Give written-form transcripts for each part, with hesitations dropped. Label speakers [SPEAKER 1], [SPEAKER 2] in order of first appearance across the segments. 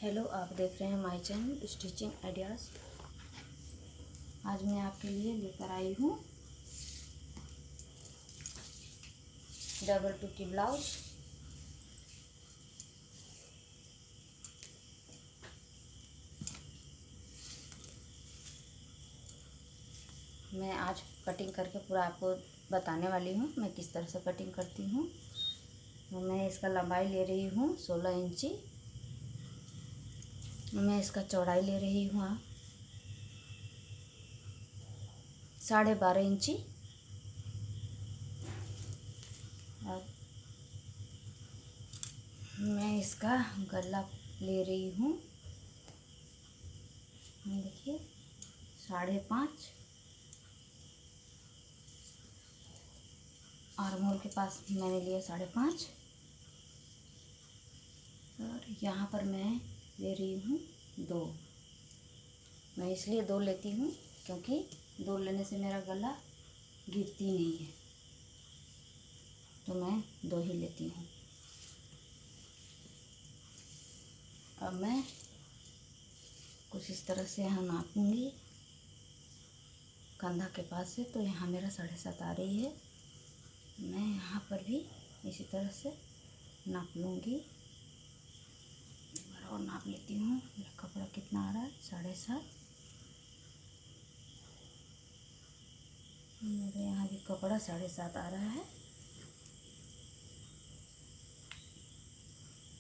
[SPEAKER 1] Hello, आप देख रहे हैं माय चैनल स्टिचिंग आइडियाज़। आज मैं आपके लिए लेकर आई हूँ डबल टूकी ब्लाउज। मैं आज कटिंग करके पूरा आपको बताने वाली हूँ मैं किस तरह से कटिंग करती हूँ। तो मैं इसका लंबाई ले रही हूँ 16 इंची। मैं इसका चौड़ाई ले रही हूँ 12.5 इंची। और मैं इसका गला ले रही हूँ, देखिए 5.5। आर्महोल के पास मैंने लिया 5.5। और यहाँ पर मैं ले रही हूँ 2। मैं इसलिए 2 लेती हूँ क्योंकि 2 लेने से मेरा गला गिरती नहीं है, तो मैं 2 ही लेती हूँ। अब मैं कुछ इस तरह से यहाँ नापूंगी कंधा के पास से, तो यहाँ मेरा 7.5 आ रही है। मैं यहाँ पर भी इसी तरह से नाप लूँगी। एक बार और नाप लेती हूँ मेरा कपड़ा कितना आ रहा है। 7.5। मेरे यहाँ भी कपड़ा 7.5 आ रहा है।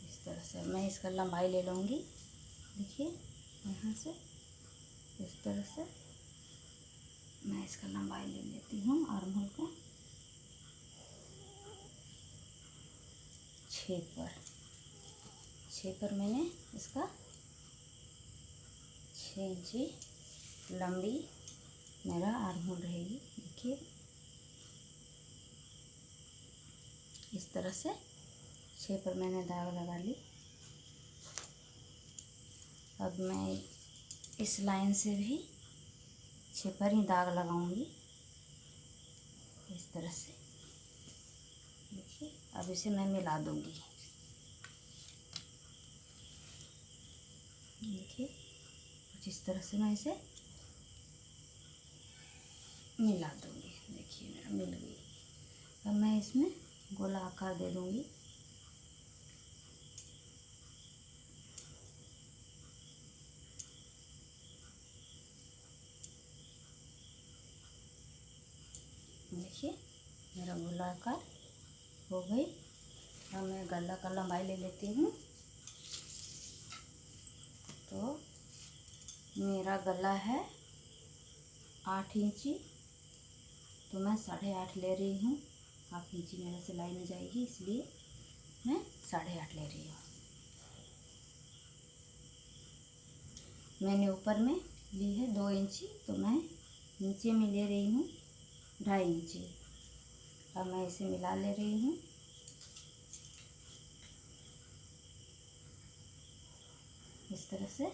[SPEAKER 1] इस तरह से मैं इसका लंबाई ले लूँगी। देखिए यहाँ से इस तरह से मैं इसका लंबाई ले लेती हूँ आर्महोल का 6 पर मैंने इसका 6 इंची लंबी मेरा आर्महोल रहेगी। देखिए इस तरह से 6 पर मैंने दाग लगा ली। अब मैं इस लाइन से भी 6 पर ही दाग लगाऊंगी इस तरह से। देखिए अब इसे मैं मिला दूंगी। देखिए कुछ इस तरह से मैं इसे मिला दूंगी। देखिए मेरा मिल गई। अब मैं इसमें गोला आकार दे दूंगी। देखिए मेरा गोला आकार हो गई। अब मैं गला का लंबाई ले लेती हूँ। तो मेरा गला है 8 इंची, तो मैं 8.5 ले रही हूँ। 1/2 इंची मेरा सिलाई में जाएगी, इसलिए मैं 8.5 ले रही हूँ। मैंने ऊपर में ली है 2 इंची, तो मैं नीचे में ले रही हूँ 2.5 इंची। अब मैं इसे मिला ले रही हूँ। इस तरह से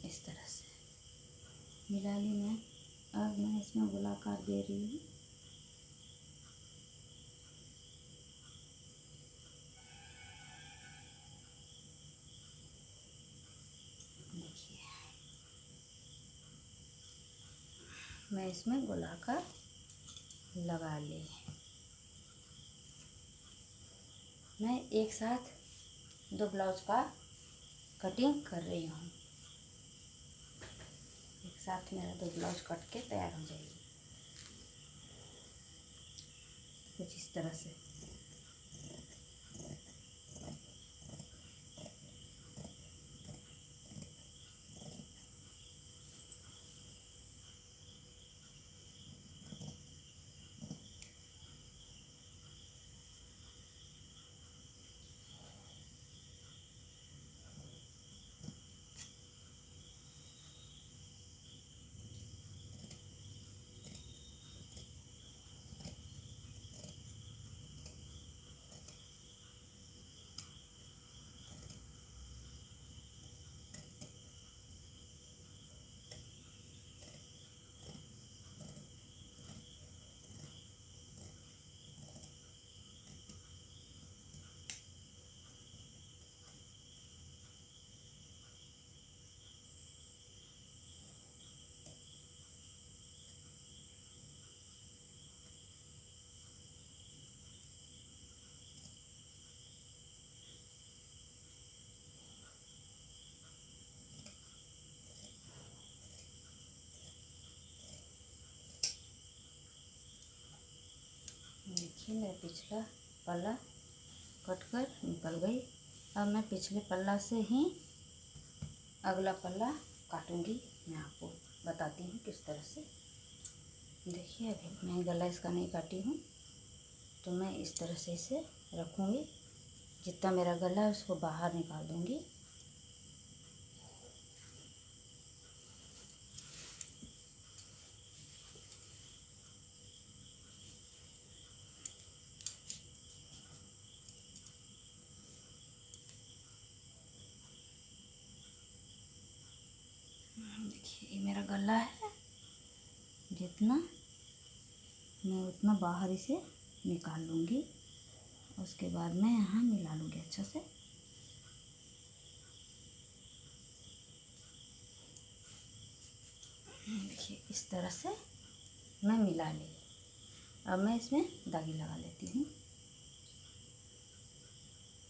[SPEAKER 1] इस तरह से मिला ली मैं। अब मैं इसमें गोलाकार दे रही हूँ। देखिए मैं इसमें गोलाकार लगा ली। मैं एक साथ 2 ब्लाउज का कटिंग कर रही हूँ। एक साथ मेरा 2 ब्लाउज कट के तैयार हो जाएगी कुछ इस तरह से। देखिए मेरा पिछला पल्ला कट कर निकल गई। अब मैं पिछले पल्ला से ही अगला पल्ला काटूंगी। मैं आपको बताती हूँ किस तरह से। देखिए अभी मैं गला इसका नहीं काटी हूँ, तो मैं इस तरह से इसे रखूँगी। जितना मेरा गला है उसको बाहर निकाल दूँगी। देखिए ये मेरा गला है, जितना मैं उतना बाहर इसे निकाल लूँगी। उसके बाद मैं यहाँ मिला लूँगी अच्छा से। देखिए इस तरह से मैं मिला ली। अब मैं इसमें दागी लगा लेती हूँ।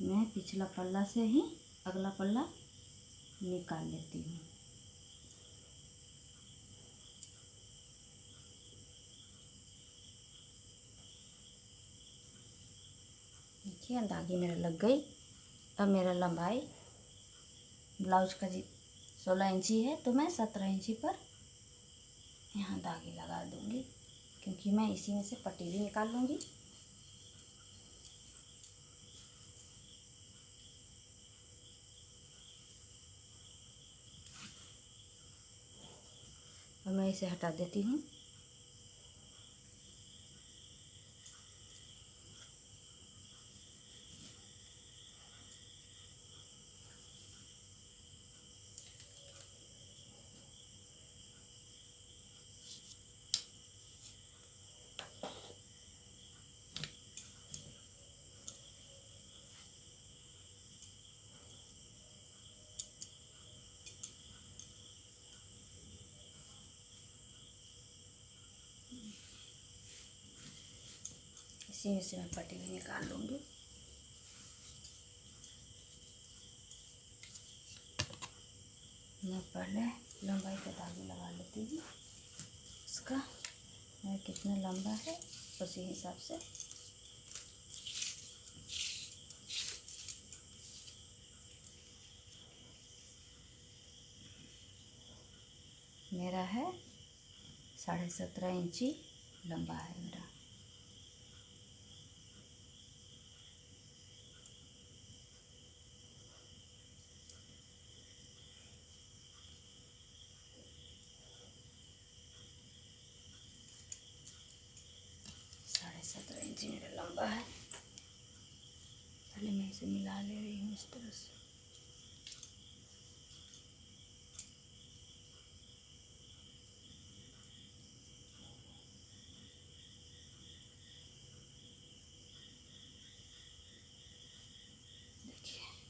[SPEAKER 1] मैं पिछला पल्ला से ही अगला पल्ला निकाल लेती हूँ। देखिए दागी मेरा लग गई। अब मेरा लंबाई ब्लाउज का जी 16 इंची है, तो मैं 17 इंची पर यहाँ दागी लगा दूँगी, क्योंकि मैं इसी में से पट्टी भी निकाल लूँगी। और मैं इसे हटा देती हूँ। इसी में से मैं पट्टी भी निकाल लूँगी। मैं पहले लंबाई का दागी लगा लेती हूँ। इसका मैं कितना लंबा है उसी हिसाब से मेरा है 17.5 इंची लंबा है मेरा। साढ़े 17 इंची मेरा लंबा है। पहले मैं इसे मिला ले रही हूँ इस तरह से।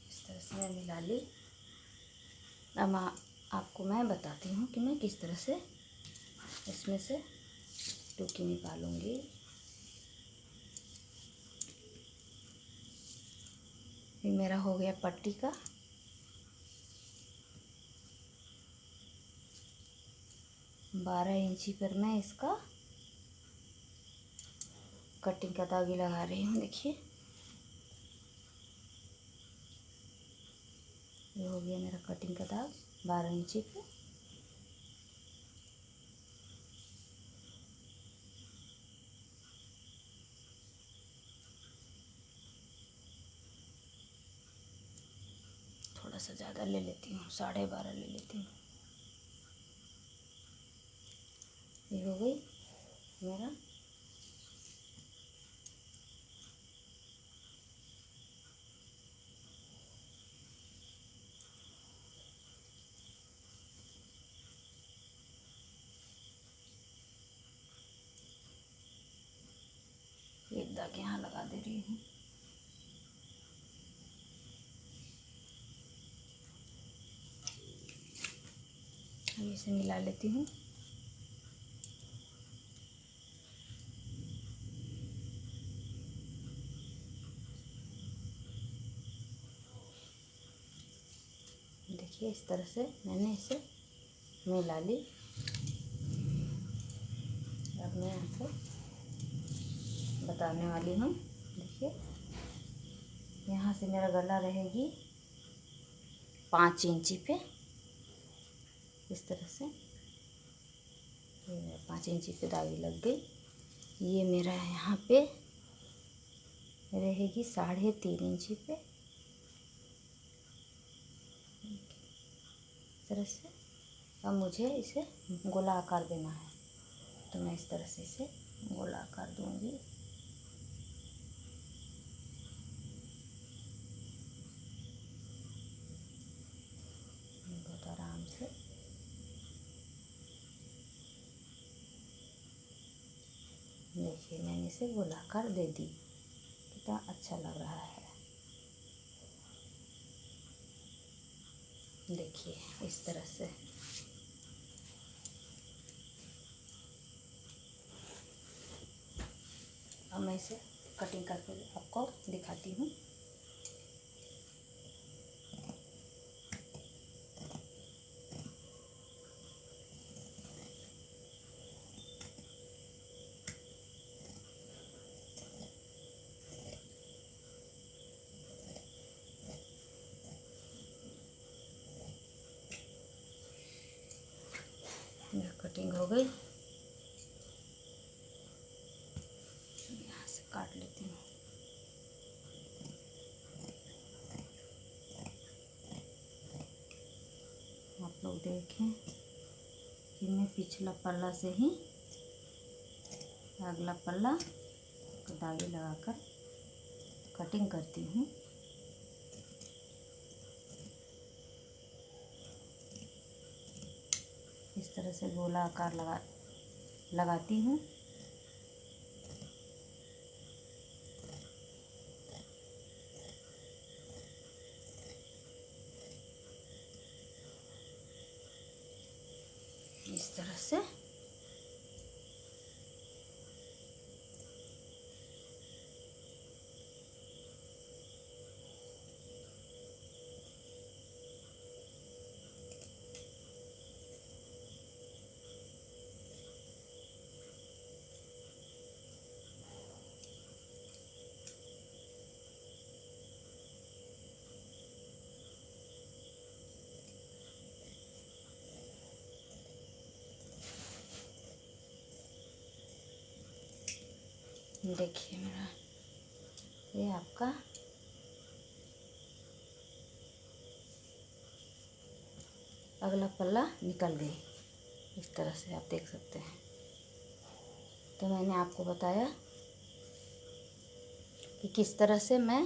[SPEAKER 1] इस तरह से मैं मिला ली। अब आपको मैं बताती हूँ कि मैं किस तरह से इसमें से टुकी निकालूंगी। ये मेरा हो गया पट्टी का। बारह इंची पर मैं इसका कटिंग का दागी लगा रही हूँ। देखिए ये हो गया मेरा कटिंग का दाग 12 इंची पे। थोड़ा सा ज़्यादा ले लेती हूँ, 12.5 ले लेती हूँ। ये हो गई मेरा एक दाग यहाँ लगा दे रही हूँ। अब इसे मिला लेती हूँ। देखिए इस तरह से मैंने इसे मिला ली। अब मैं यहाँ से बताने वाली हूँ। देखिए यहाँ से मेरा गला रहेगी 5 इंची पे, इस तरह से। ये मेरा 5 इंची पे दागी लग गई। ये मेरा यहाँ पे रहेगी 3.5 इंची पे, इस तरह से। अब मुझे इसे गोला आकार देना है, तो मैं इस तरह से इसे गोला आकार दूंगी। बहुत आराम से। देखिए मैंने इसे गोला आकार दे दी, कितना अच्छा लग रहा है। देखिए इस तरह से। अब मैं इसे कटिंग करके आपको दिखाती हूँ। मेरा कटिंग हो गई, यहाँ से काट लेती हूँ। आप लोग देखें कि मैं पिछला पल्ला से ही अगला पल्ला को दागी लगाकर कटिंग करती हूँ। इस तरह से गोला आकार लगाती हूँ। इस तरह से। देखिए मेरा ये आपका अगला पल्ला निकल गई, इस तरह से आप देख सकते हैं। तो मैंने आपको बताया कि किस तरह से मैं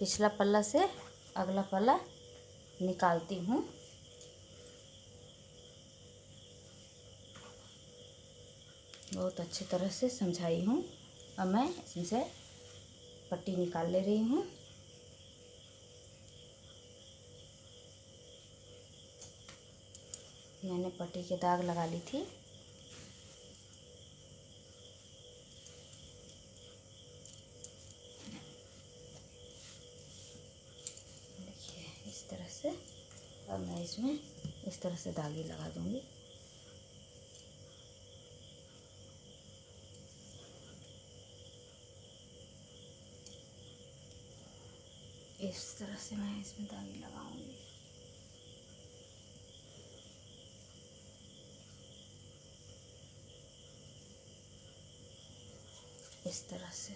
[SPEAKER 1] पिछला पल्ला से अगला पल्ला निकालती हूँ। बहुत अच्छी तरह से समझाई हूँ। अब मैं इसमें से पट्टी निकाल ले रही हूँ। मैंने पट्टी के दाग लगा ली थी। देखिए इस तरह से। अब मैं इसमें इस तरह से दागी लगा दूंगी। इस तरह से मैं इसमें दागी लगाऊंगी। इस तरह से।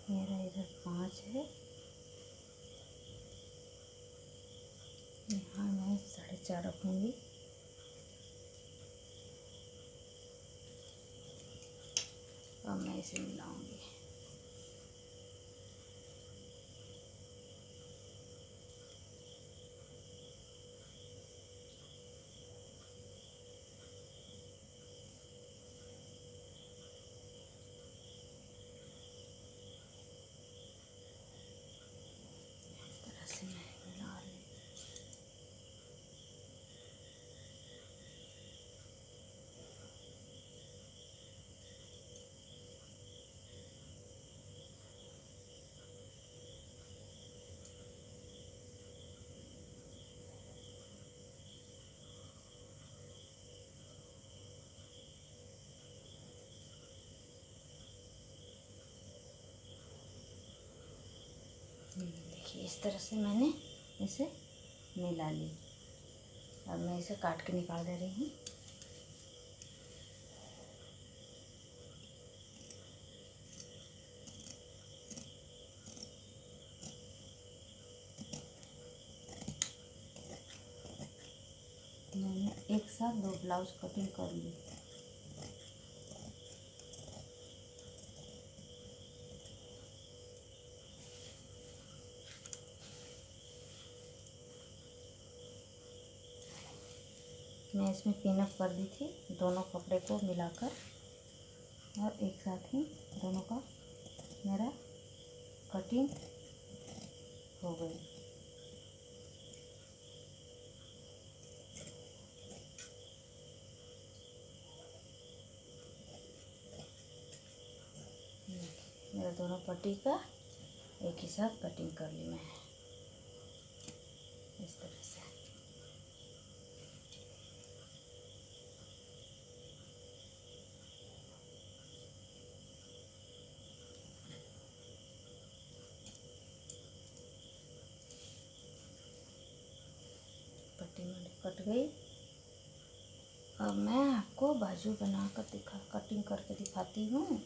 [SPEAKER 1] मेरा इधर 5 है, यहाँ मैं 4.5 रखूँगी। अब मैं इसे मिलाऊंगी। इस तरह से मैं मिला रही। देखिए इस तरह से मैंने इसे मिला ली। अब मैं इसे काट के निकाल दे रही हूँ। मैंने एक साथ 2 ब्लाउज कटिंग कर ली। मैं इसमें पिनअप कर दी थी दोनों कपड़े को मिलाकर, और एक साथ ही दोनों का मेरा कटिंग हो गई। मेरा दोनों पट्टी का एक ही साथ कटिंग कर ली मैं इस तरह से। पट्टी मेरी कट गई। अब मैं आपको बाजू बनाकर कटिंग करके दिखाती हूँ।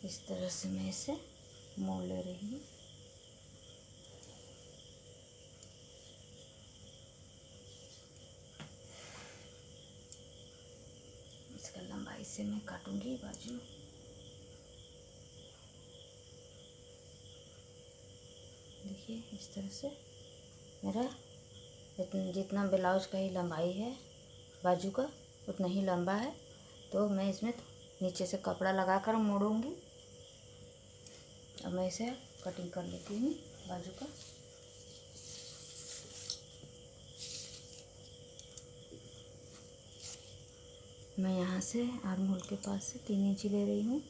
[SPEAKER 1] इस तरह से मैं इसे मोड़ ले रही हूँ। इसका लंबाई से मैं काटूंगी बाजू। देखिए इस तरह से मेरा जितना ब्लाउज का ही लंबाई है बाजू का उतना ही लंबा है, तो मैं इसमें नीचे से कपड़ा लगाकर मोड़ूंगी। अब मैं इसे कटिंग कर लेती हूँ बाजू का। मैं यहाँ से आर्म होल के पास से 3 इंची ले रही हूँ।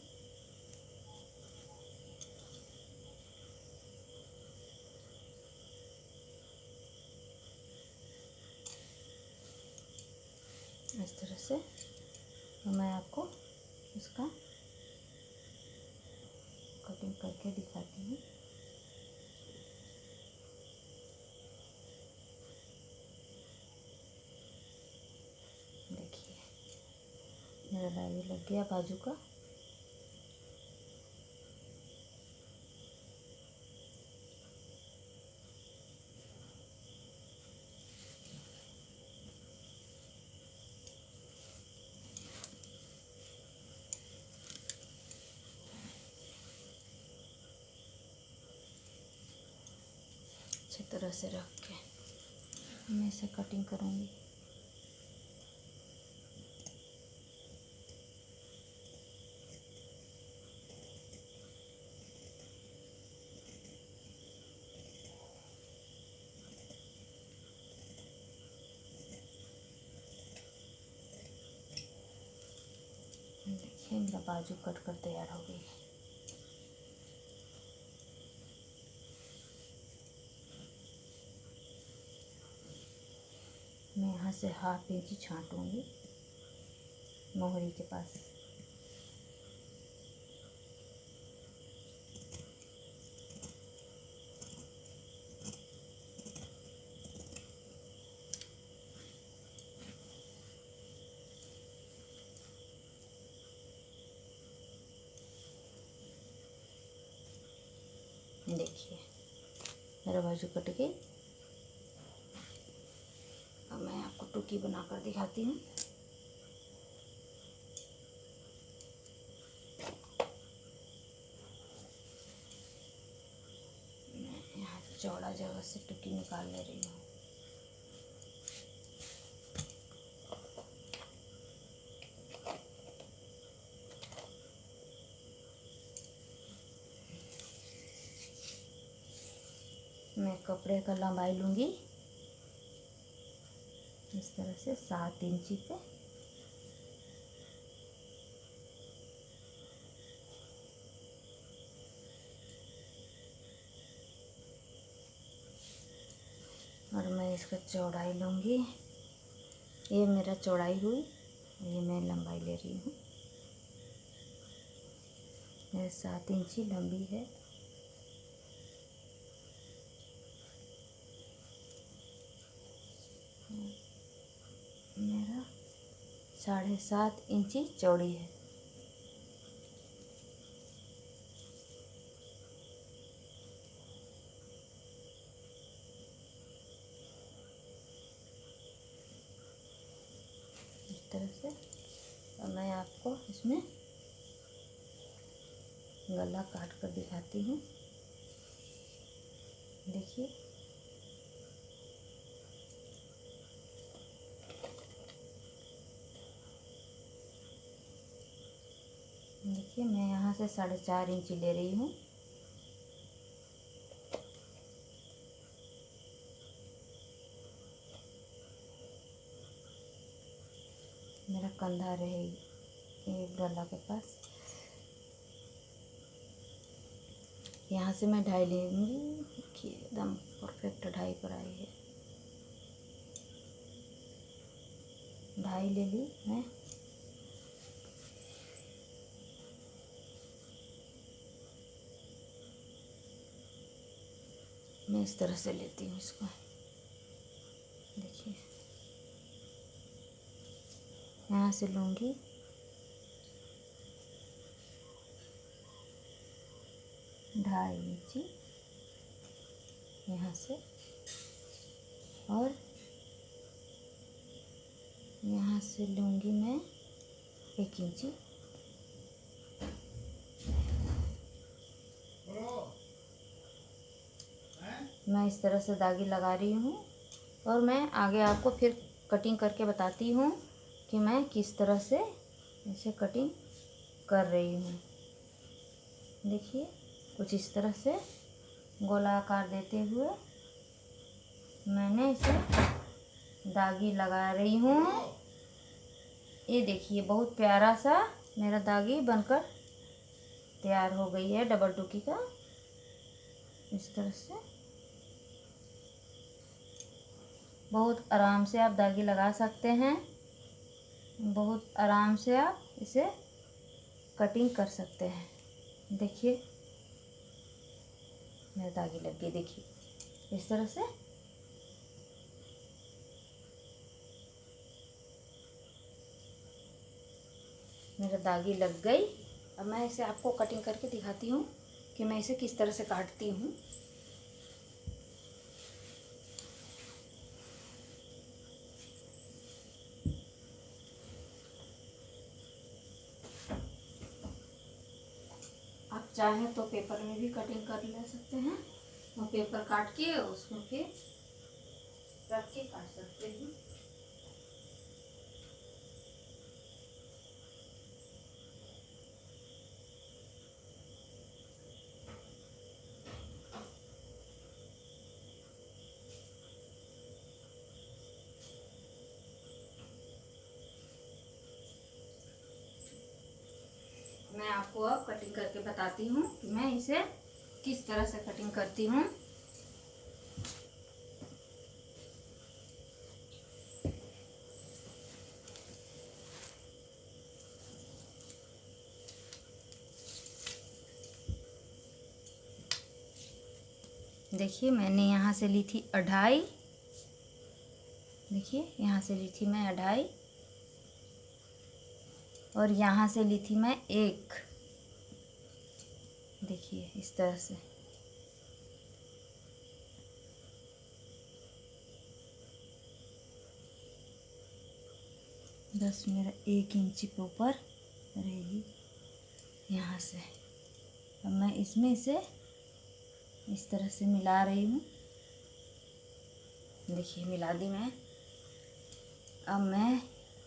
[SPEAKER 1] इस तरह से मैं आपको इसका कटिंग करके दिखाती हूँ। देखिए मेरा दाई लग गया बाजू का। अच्छी तरह से रख के मैं इसे कटिंग करूँगी। देखिए मेरा बाजू कट कर तैयार हो गई है। मैं यहाँ से 1/2 इंची छांटूंगी मोहरी के पास। देखिए मेरा बाजू कट गई। अब मैं आपको टोकी बनाकर दिखाती हूँ। जगह से टुकी निकाल ले रही हूँ। मैं कपड़े का लंबाई लूँगी इस तरह से 7 इंची पे। और मैं इसका चौड़ाई लूँगी, ये मेरा चौड़ाई हुई, ये मैं लंबाई ले रही हूँ। ये 7 इंची लंबी है। मेरा 7.5 इंची चौड़ी है। इस तरह से। और मैं आपको इसमें गला काट कर दिखाती हूँ। देखिए, देखिए मैं यहाँ से 4.5 इंची ले रही हूँ। मेरा कंधा रहेगी एक गला के पास। यहाँ से मैं 2.5 लेंगी। देखिए एकदम परफेक्ट 2.5 पर आई है। 2.5 ले ली मैं। मैं इस तरह से लेती हूँ इसको। देखिए यहाँ से लूँगी 2.5 इंची यहाँ से, और यहाँ से लूँगी मैं 1 इंची। मैं इस तरह से दागी लगा रही हूँ, और मैं आगे आपको फिर कटिंग करके बताती हूँ कि मैं किस तरह से इसे कटिंग कर रही हूँ। देखिए कुछ इस तरह से गोलाकार देते हुए मैंने इसे दागी लगा रही हूँ। ये देखिए बहुत प्यारा सा मेरा दागी बनकर तैयार हो गई है डबल टुकी का। इस तरह से बहुत आराम से आप दागी लगा सकते हैं। बहुत आराम से आप इसे कटिंग कर सकते हैं। देखिए मेरा दागी लग गई। देखिए इस तरह से मेरा दागी लग गई। अब मैं इसे आपको कटिंग करके दिखाती हूँ कि मैं इसे किस तरह से काटती हूँ। आप चाहें तो पेपर में भी कटिंग कर ले सकते हैं, और पेपर काट के उसमें फिर रख के काट सकते हैं। मैं आपको अब कटिंग करके बताती हूँ कि मैं इसे किस तरह से कटिंग करती हूँ। देखिए मैंने यहाँ से ली थी 2.5। देखिए यहाँ से ली थी मैं 2.5, और यहाँ से ली थी मैं 1। देखिए इस तरह से बस मेरा 1 इंची के ऊपर रहेगी यहाँ से। अब मैं इसमें इसे इस तरह से मिला रही हूँ। देखिए मिला दी मैं। अब मैं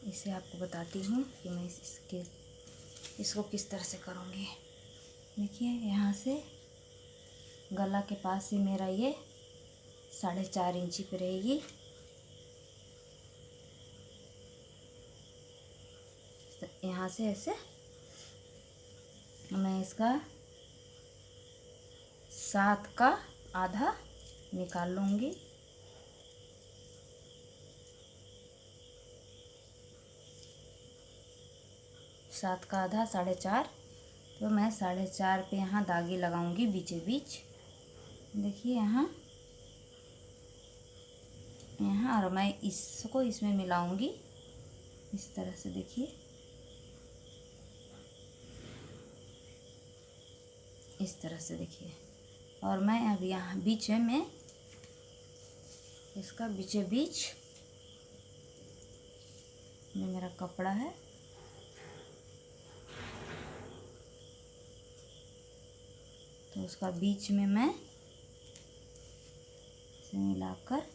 [SPEAKER 1] इसे आपको बताती हूँ कि मैं इसको किस तरह से करूँगी। देखिए यहाँ से गला के पास से मेरा ये 4.5 इंची पे रहेगी। यहाँ से ऐसे मैं इसका 7 का आधा निकाल लूँगी। सात का आधा 4.5, तो मैं 4.5 पे यहाँ दागी लगाऊंगी बीचे बीच। देखिए यहाँ और मैं इसको इसमें मिलाऊंगी इस तरह से। देखिए इस तरह से देखिए। और मैं अब यहाँ बीच में इसका बीचे बीच में मेरा कपड़ा है, तो उसका बीच में मैं इसे मिलाकर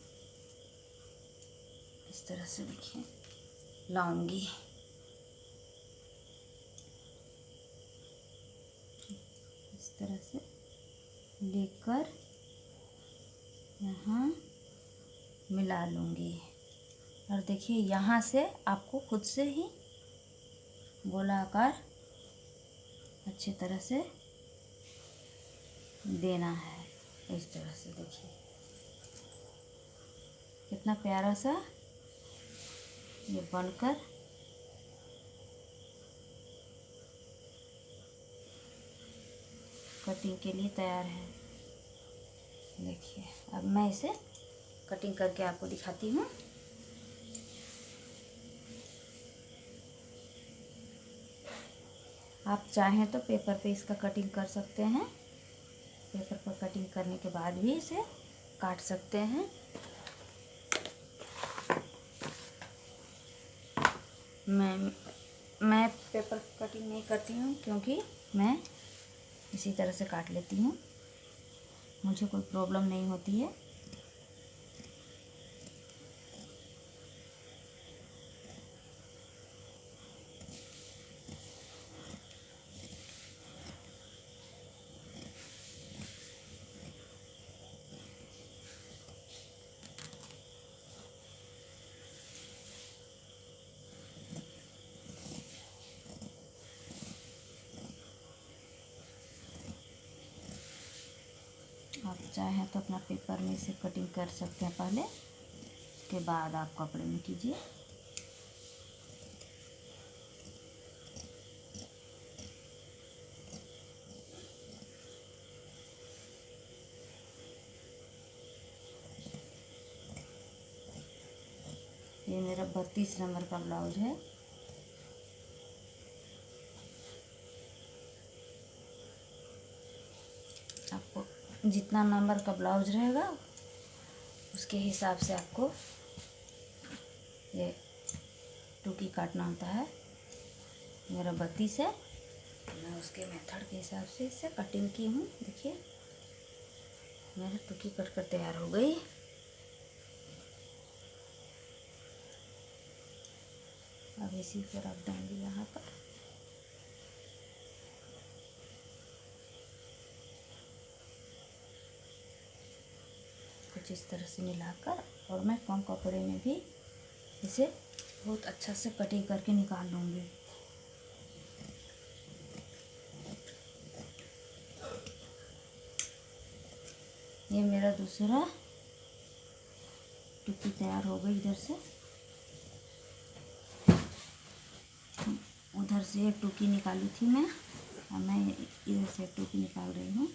[SPEAKER 1] इस तरह से देखिए लाऊंगी। इस तरह से लेकर यहाँ मिला लूँगी। और देखिए यहाँ से आपको खुद से ही गोलाकार अच्छी तरह से देना है। इस तरह से देखिए कितना प्यारा सा ये बनकर कटिंग के लिए तैयार है। देखिए अब मैं इसे कटिंग करके आपको दिखाती हूँ। आप चाहें तो पेपर पे इसका कटिंग कर सकते हैं। पेपर पर कटिंग करने के बाद भी इसे काट सकते हैं। मैं पेपर कटिंग नहीं करती हूँ क्योंकि मैं इसी तरह से काट लेती हूँ, मुझे कोई प्रॉब्लम नहीं होती है। आप चाहें तो अपना पेपर में इसे कटिंग कर सकते हैं पहले, उसके बाद आप कपड़े में कीजिए। ये मेरा 32 नंबर का ब्लाउज है। आपको जितना नंबर का ब्लाउज रहेगा उसके हिसाब से आपको ये टुकी काटना होता है। मेरा 32 है, मैं उसके मेथड के हिसाब से इसे कटिंग की हूँ। देखिए मेरी टुकी कट कर तैयार हो गई। अब इसी पर रख दूँगी यहाँ पर। कुछ इस तरह से मिलाकर, और मैं कम कपड़े में भी इसे बहुत अच्छा से कटिंग करके निकाल लूँगी। ये मेरा दूसरा टुकी तैयार हो गई। इधर से उधर से एक टुकी निकाली थी मैं, और मैं इधर से एक टुकी निकाल रही हूँ।